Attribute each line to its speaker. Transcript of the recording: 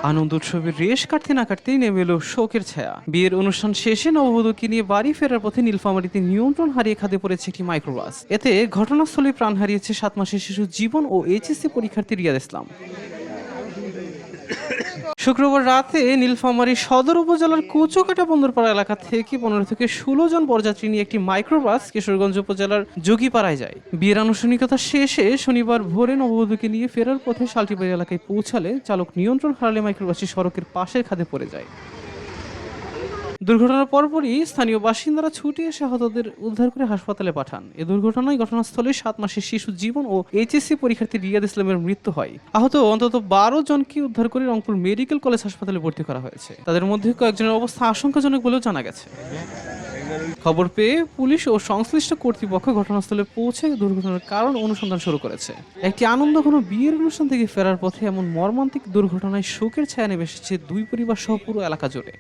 Speaker 1: আনন্দ উৎসবের রেশ কাটতে না কাটতেই নেমে এলো শোকের ছায়া। বিয়ের অনুষ্ঠান শেষে নববধূকে নিয়ে বাড়ি ফেরার পথে নীলফামারীতে নিয়ন্ত্রণ হারিয়ে খাদে পড়েছে একটি মাইক্রোবাস। এতে ঘটনাস্থলে প্রাণ হারিয়েছে 7 মাসের শিশু জীবন ও এইচএসসি পরীক্ষার্থী রিয়াদ ইসলাম। শুক্রবার রাতে নীলফামারী সদর উপজেলার কুচুকাটা বন্দরপাড়া এলাকা থেকে 15 থেকে 16 জন বরযাত্রী নিয়ে একটি মাইক্রোবাস কিশোরগঞ্জ উপজেলার যোগীপাড়ায় যায়। বিয়ের আনুষ্ঠানিকতা শেষে শনিবার ভোরে নববধূকে নিয়ে ফেরার পথে শালটিবাড়ি এলাকায় পৌঁছালে চালক নিয়ন্ত্রণ হারালে মাইক্রোবাসটি সড়কের পাশের খাদে পড়ে যায়। দুর্ঘটনার পরপরই স্থানীয় বাসিন্দারা ছুটে এসে আহতদের উদ্ধার করে হাসপাতালে পাঠান। এ দুর্ঘটনায় ঘটনাস্থলে 7 মাসের শিশু জীবন ও এইচএসসি পরীক্ষার্থী রিয়াদ ইসলামের মৃত্যু হয়। আহত অন্তত 12 জনকে উদ্ধার করে রংপুর মেডিকেল কলেজ হাসপাতালে ভর্তি করা হয়েছে। তাদের মধ্যে কয়েকজনের অবস্থা আশঙ্কাজনক বলেও জানা গেছে। খবর পেয়ে পুলিশ ও সংশ্লিষ্ট কর্তৃপক্ষ ঘটনাস্থলে পৌঁছে দুর্ঘটনার কারণ অনুসন্ধান শুরু করেছে। একটি আনন্দঘন বিয়ের অনুষ্ঠান থেকে ফেরার পথে এমন মর্মান্তিক দুর্ঘটনায় শোকের ছায়া নেমে এসেছে দুই পরিবার সহ পুরো এলাকা জুড়ে।